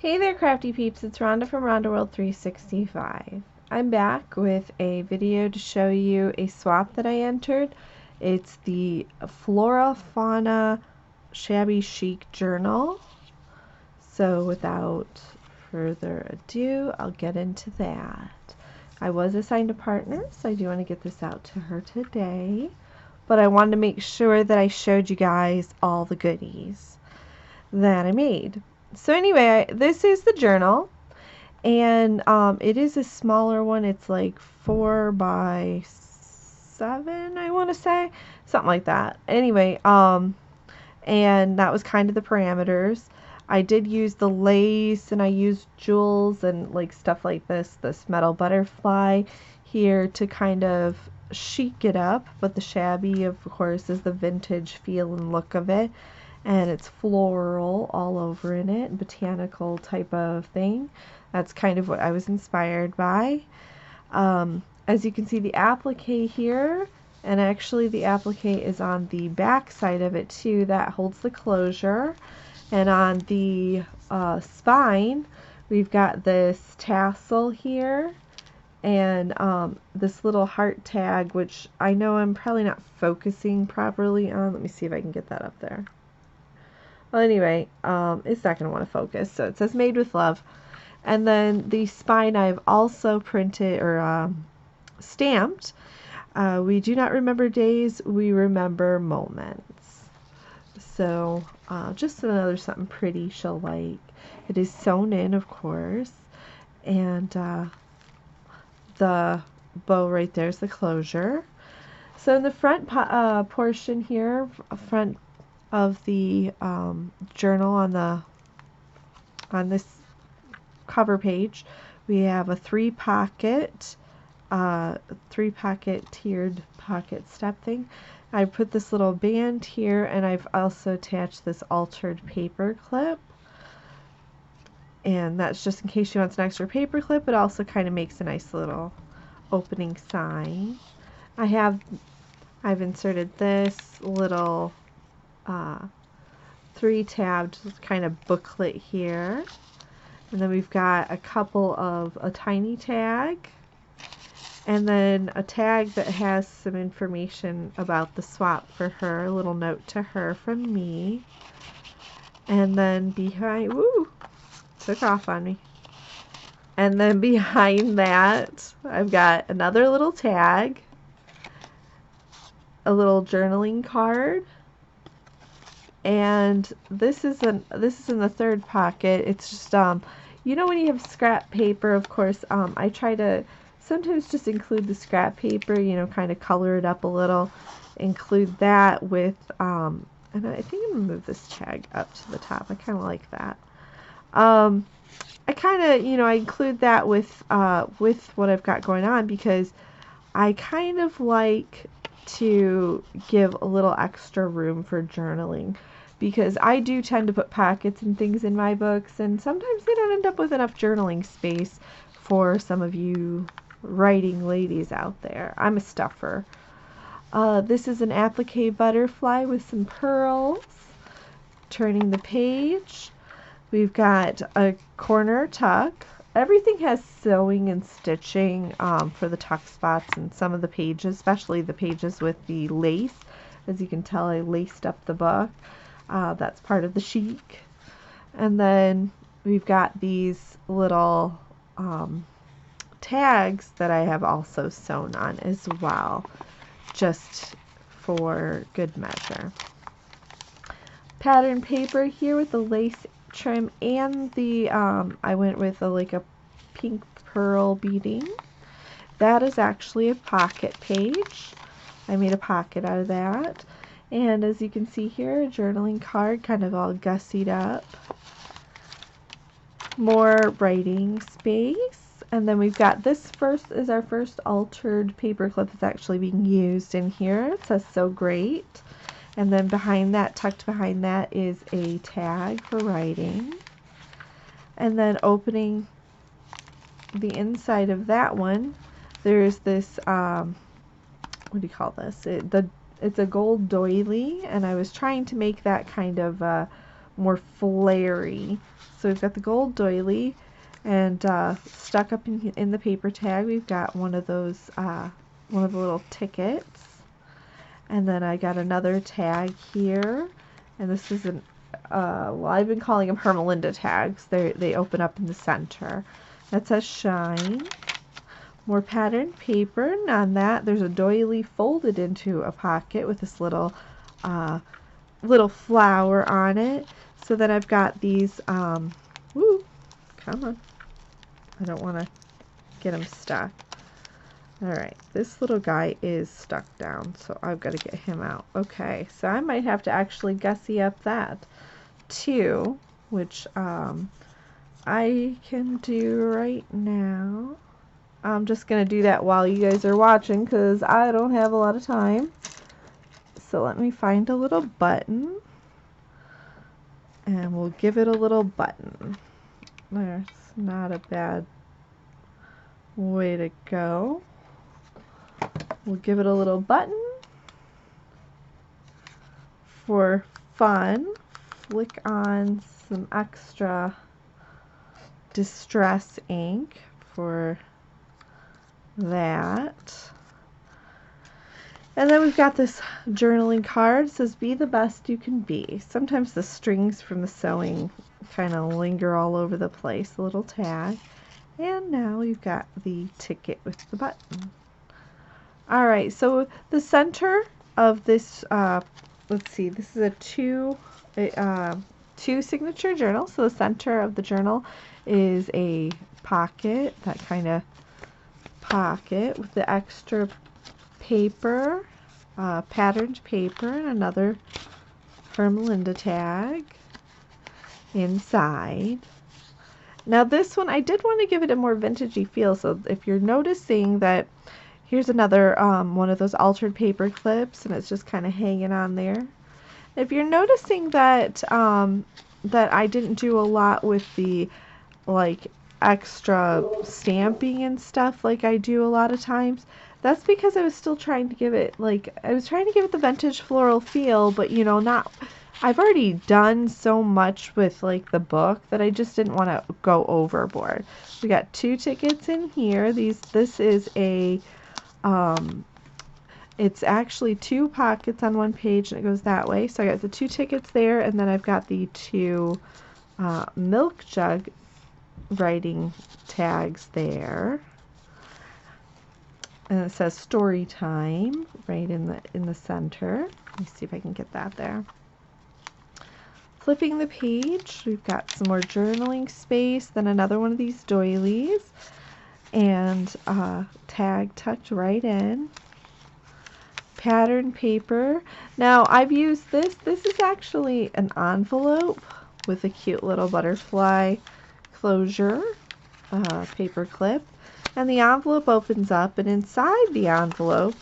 Hey there, crafty peeps, it's Rhonda from Rhonda World 365. I'm back with a video to show you a swap that I entered. It's the Flora Fauna Shabby Chic journal. So without further ado, I'll get into that. I was assigned a partner, so I do want to get this out to her today. But I wanted to make sure that I showed you guys all the goodies that I made. So anyway, this is the journal, and it is a smaller one. It's like 4 by 7, I want to say, something like that. Anyway, and that was kind of the parameters. I did use the lace, and I used jewels and like stuff like this metal butterfly here to kind of chic it up, but the shabby, of course, is the vintage feel and look of it. And it's floral all over in it, botanical type of thing. That's kind of what I was inspired by. As you can see, the applique here, and actually the applique is on the back side of it too. That holds the closure. And on the spine, we've got this tassel here, and this little heart tag, which I know I'm probably not focusing properly on. Let me see if I can get that up there. Well, anyway, it's not going to want to focus. So it says made with love. And then the spine I've also printed or stamped. We do not remember days, we remember moments. So just another something pretty she'll like. It is sewn in, of course. And the bow right there is the closure. So in the front portion here, front of the journal on this cover page, we have a three pocket tiered pocket step thing. I put this little band here, and I've also attached this altered paper clip, and that's just in case she wants an extra paper clip. It also kind of makes a nice little opening sign. I've inserted this little 3-tabbed kind of booklet here, and then we've got a tiny tag, and then a tag that has some information about the swap for her, a little note to her from me. And then behind, woo, took off on me. And then behind that, I've got another little tag, a little journaling card. And this is in the third pocket. It's just you know, when you have scrap paper, of course, I try to sometimes just include the scrap paper, you know, kind of color it up a little, include that with and I think I'm gonna move this tag up to the top. I kind of like that. I kind of, you know, I include that with what I've got going on, because I kind of like to give a little extra room for journaling, because I do tend to put pockets and things in my books, and sometimes they don't end up with enough journaling space for some of you writing ladies out there. I'm a stuffer. This is an applique butterfly with some pearls. Turning the page, we've got a corner tuck. Everything has sewing and stitching for the tuck spots and some of the pages, especially the pages with the lace. As you can tell, I laced up the book. That's part of the chic. And then we've got these little tags that I have also sewn on as well, just for good measure. Pattern paper here with the lace trim, and the I went with like a pink pearl beading. That is actually a pocket page. I made a pocket out of that. And as you can see here, a journaling card, kind of all gussied up. More writing space. And then we've got our first altered paper clip that's actually being used in here. It says "so great." And then behind that, tucked behind that, is a tag for writing. And then opening the inside of that one, there's this, what do you call this? It's a gold doily, and I was trying to make that kind of more flary. So we've got the gold doily, and stuck up in the paper tag we've got one of those, one of the little tickets. And then I got another tag here, and this is an, well, I've been calling them Hermelinda tags. They open up in the center. That says shine. More patterned paper, and on that there's a doily folded into a pocket with this little little flower on it. So then I've got these, woo, come on, I don't want to get them stuck. Alright, this little guy is stuck down, so I've got to get him out. Okay, so I might have to actually gussy up that too, which I can do right now. I'm just going to do that while you guys are watching because I don't have a lot of time. So let me find a little button, and we'll give it a little button. There's not a bad way to go. We'll give it a little button for fun. Flick on some extra distress ink for that. And then we've got this journaling card. It says, be the best you can be. Sometimes the strings from the sewing kind of linger all over the place. A little tag. And now we've got the ticket with the button. Alright, so the center of this, let's see, this is a two signature journal. So the center of the journal is a pocket, that kind of pocket with the extra paper, patterned paper, and another Hermelinda tag inside. Now this one, I did want to give it a more vintagey feel, so if you're noticing that, here's another one of those altered paper clips, and it's just kind of hanging on there. If you're noticing that that I didn't do a lot with the like extra stamping and stuff like I do a lot of times, that's because I was still trying to give it, like, I was trying to give it the vintage floral feel, but you know, not, I've already done so much with like the book that I just didn't want to go overboard. We got two tickets in here. This is a it's actually two pockets on one page, and it goes that way. So I got the two tickets there, and then I've got the two milk jug writing tags there. And it says story time right in the center. Let me see if I can get that there. Flipping the page, we've got some more journaling space, then another one of these doilies, and tag tucked right in. Pattern paper. Now I've used this. This is actually an envelope with a cute little butterfly closure paper clip. And the envelope opens up, and inside the envelope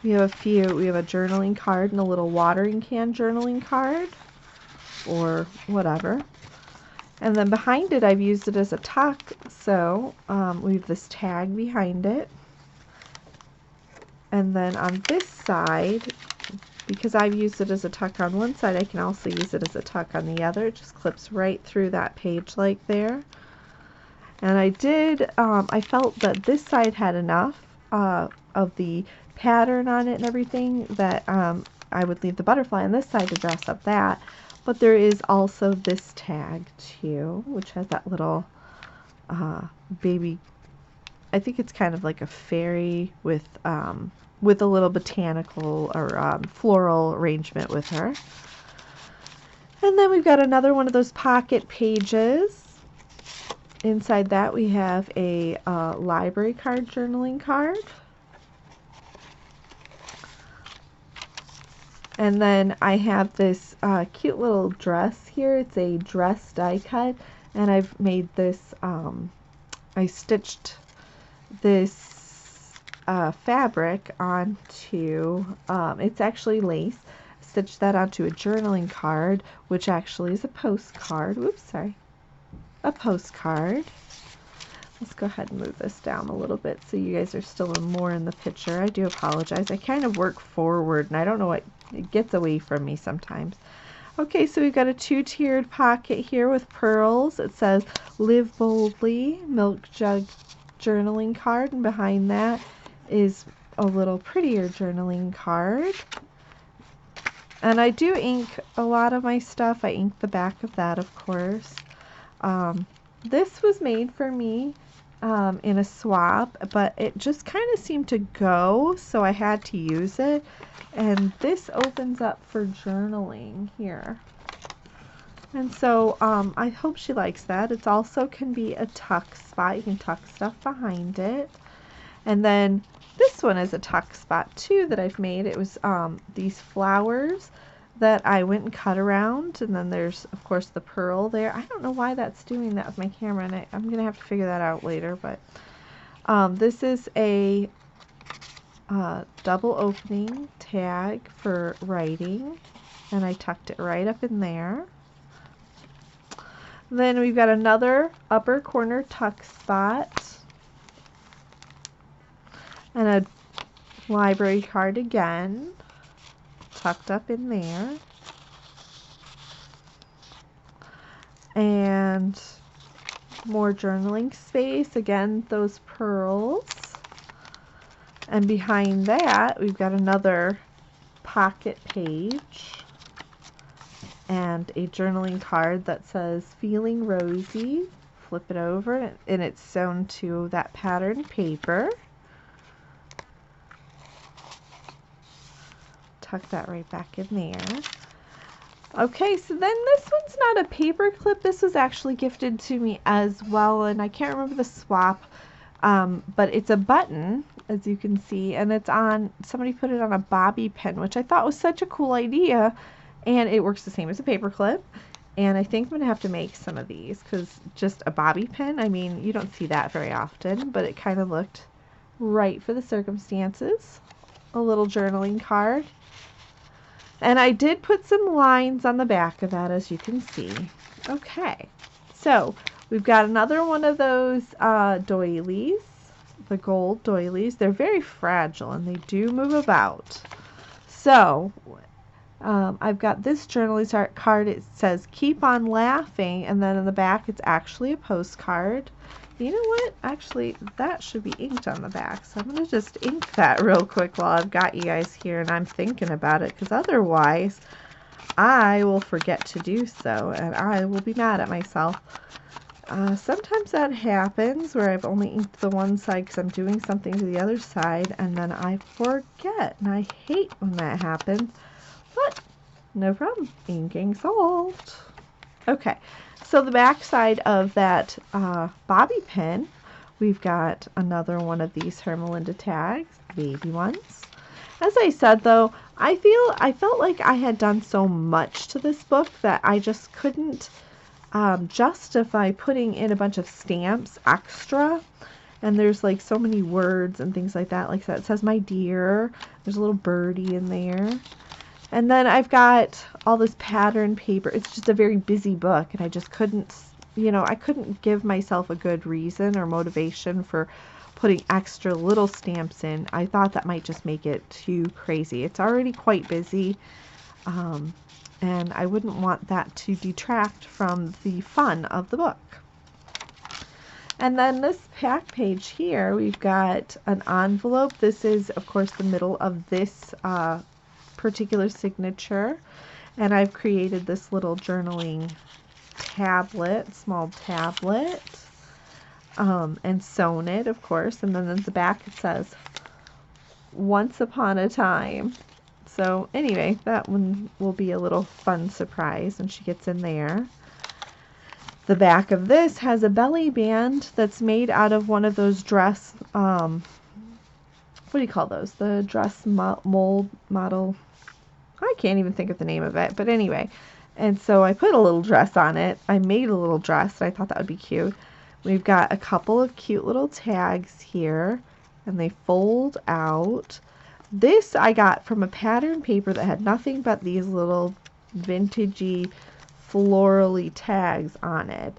we have a journaling card and a little watering can journaling card, or whatever. And then behind it, I've used it as a tuck, so we have this tag behind it. And then on this side, because I've used it as a tuck on one side, I can also use it as a tuck on the other. It just clips right through that page like there. And I did, I felt that this side had enough of the pattern on it and everything that I would leave the butterfly on this side to dress up that. But there is also this tag too, which has that little baby, I think it's kind of like a fairy with a little botanical or floral arrangement with her. And then we've got another one of those pocket pages. Inside that we have a library card journaling card. And then I have this cute little dress here. It's a dress die cut, and I've made this, I stitched this fabric onto, it's actually lace, stitched that onto a journaling card, which actually is a postcard. Whoops, sorry. A postcard. Let's go ahead and move this down a little bit so you guys are still more in the picture. I do apologize. I kind of work forward, and I don't know what, it gets away from me sometimes. Okay, so we've got a two-tiered pocket here with pearls. It says Live Boldly, Milk Jug journaling card, and behind that is a little prettier journaling card. And I do ink a lot of my stuff. I ink the back of that, of course. This was made for me in a swap, but it just kind of seemed to go, so I had to use it. And this opens up for journaling here. And so I hope she likes that. It also can be a tuck spot. You can tuck stuff behind it. And then this one is a tuck spot too that I've made. It was these flowers that I went and cut around, and then there's of course the pearl there. I don't know why that's doing that with my camera, and I'm gonna have to figure that out later. But this is a double opening tag for writing, and I tucked it right up in there. Then we've got another upper corner tuck spot and a library card again, tucked up in there. And more journaling space, again, those pearls. And behind that, we've got another pocket page and a journaling card that says Feeling Rosy. Flip it over, and it's sewn to that patterned paper. Tuck that right back in there. Okay, so then this one's not a paper clip. This was actually gifted to me as well, and I can't remember the swap, but it's a button, as you can see, and it's on, somebody put it on a bobby pin, which I thought was such a cool idea, and it works the same as a paper clip. And I think I'm going to have to make some of these, because just a bobby pin, I mean, you don't see that very often, but it kind of looked right for the circumstances. A little journaling card. And I did put some lines on the back of that, as you can see. Okay, so we've got another one of those doilies, the gold doilies. They're very fragile and they do move about. So I've got this journaling card. It says Keep on Laughing, and then in the back it's actually a postcard. You know what? Actually, that should be inked on the back. So I'm going to just ink that real quick while I've got you guys here and I'm thinking about it, because otherwise I will forget to do so and I will be mad at myself. Sometimes that happens where I've only inked the one side because I'm doing something to the other side, and then I forget, and I hate when that happens. But no problem. Inking solved. Okay. So the back side of that bobby pin, we've got another one of these Hermelinda tags, baby ones. As I said though, I felt like I had done so much to this book that I just couldn't justify putting in a bunch of stamps extra. And there's like so many words and things like that. Like that, it says my dear. There's a little birdie in there. And then I've got all this pattern paper. It's just a very busy book, and I just couldn't, you know, I couldn't give myself a good reason or motivation for putting extra little stamps in. I thought that might just make it too crazy. It's already quite busy, and I wouldn't want that to detract from the fun of the book. And then this back page here, we've got an envelope. This is, of course, the middle of this particular signature, and I've created this little journaling tablet, small tablet, and sewn it, of course, and then at the back it says Once Upon a Time. So anyway, that one will be a little fun surprise when she gets in there. The back of this has a belly band that's made out of one of those dress, what do you call those? The dress mold model. I can't even think of the name of it, but anyway. And so I put a little dress on it. I made a little dress, and I thought that would be cute. We've got a couple of cute little tags here, and they fold out. This I got from a pattern paper that had nothing but these little vintagey, florally tags on it.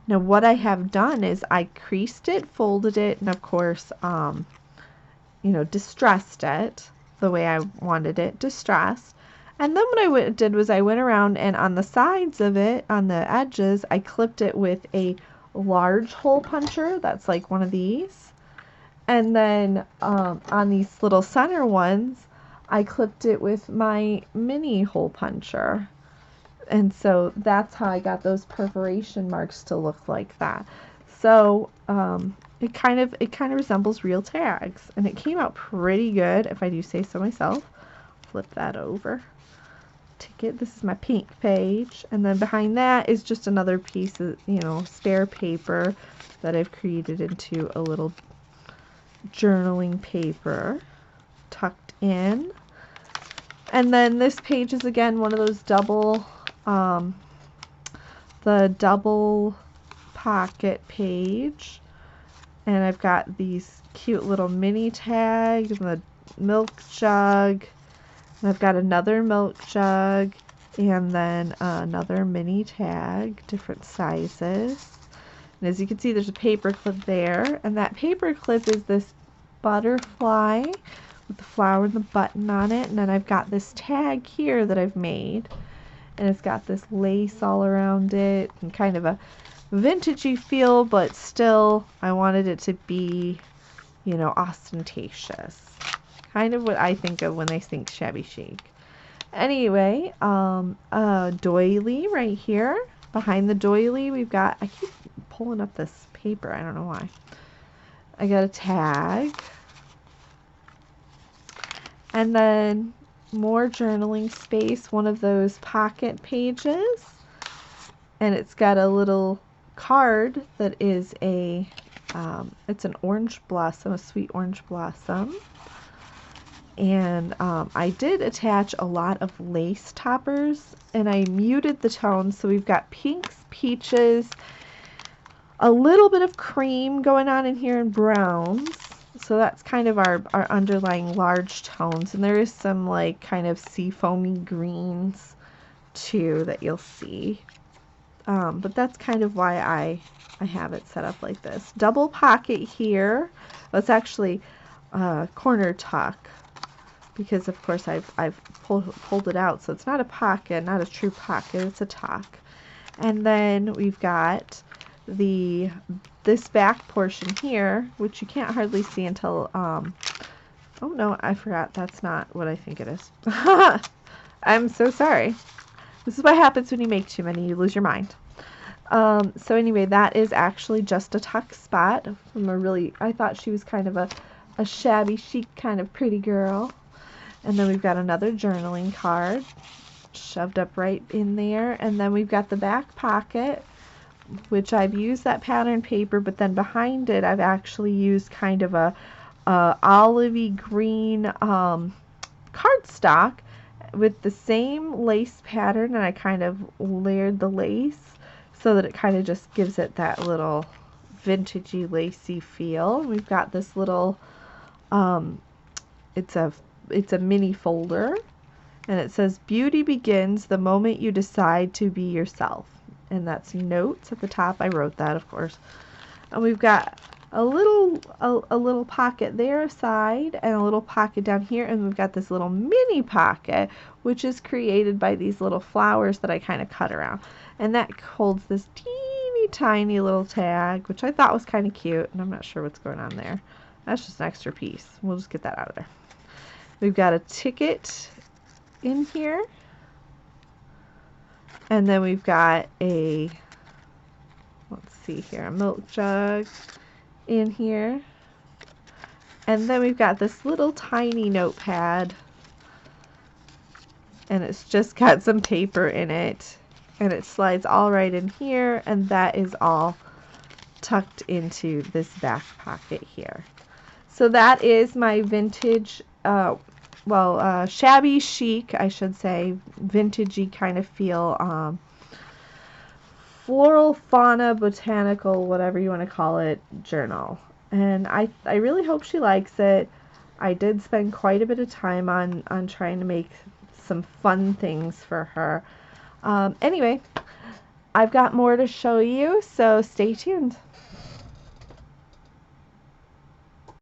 Now what I have done is I creased it, folded it, and of course, you know, distressed it the way I wanted it distressed. And then what I did was I went around and on the sides of it, on the edges, I clipped it with a large hole puncher. That's like one of these. And then on these little center ones, I clipped it with my mini hole puncher. And so that's how I got those perforation marks to look like that. So it kind of resembles real tags, and it came out pretty good, if I do say so myself. Flip that over. Ticket. This is my pink page, and then behind that is just another piece of, you know, spare paper that I've created into a little journaling paper tucked in. And then this page is again one of those double the double pocket page, and I've got these cute little mini tags and the milk jug. And I've got another milk jug and then another mini tag, different sizes. And as you can see, there's a paper clip there, and that paper clip is this butterfly with the flower and the button on it. And then I've got this tag here that I've made, and it's got this lace all around it and kind of a vintagey feel, but still I wanted it to be, you know, ostentatious. Kind of what I think of when I think shabby chic. Anyway, a doily right here. Behind the doily, we've got, I keep pulling up this paper, I don't know why. I got a tag. And then more journaling space, one of those pocket pages. And it's got a little card that is a, it's an orange blossom, a sweet orange blossom. And I did attach a lot of lace toppers, and I muted the tones, so we've got pinks, peaches, a little bit of cream going on in here, and browns. So that's kind of our underlying large tones, and there is some like kind of seafoamy greens too that you'll see. But that's kind of why I have it set up like this. Double pocket here. Well, it's actually corner tuck, because of course I've pulled it out, so it's not a pocket, not a true pocket, it's a tuck. And then we've got this back portion here, which you can't hardly see until oh no, I forgot, that's not what I think it is. I'm so sorry. This is what happens when you make too many, you lose your mind. So anyway, that is actually just a tuck spot from a really, I thought she was kind of a shabby chic kind of pretty girl. And then we've got another journaling card shoved up right in there. And then we've got the back pocket, which I've used that pattern paper, but then behind it I've actually used kind of a olivey green cardstock with the same lace pattern, and I kind of layered the lace so that it kind of just gives it that little vintagey lacy feel. We've got this little it's a mini folder, and it says beauty begins the moment you decide to be yourself, and that's notes at the top. I wrote that, of course. And we've got a little pocket there aside, and a little pocket down here, and we've got this little mini pocket which is created by these little flowers that I kind of cut around, and that holds this teeny tiny little tag, which I thought was kind of cute, and I'm not sure what's going on there. That's just an extra piece. We'll just get that out of there. We've got a ticket in here, and then we've got a, let's see here, a milk jug in here, and then we've got this little tiny notepad, and it's just got some paper in it, and it slides all right in here, and that is all tucked into this back pocket here. So that is my vintage, shabby chic, I should say, vintagey kind of feel, Flora Fauna, botanical, whatever you want to call it, journal. And I really hope she likes it. I did spend quite a bit of time on trying to make some fun things for her. Anyway, I've got more to show you, so stay tuned.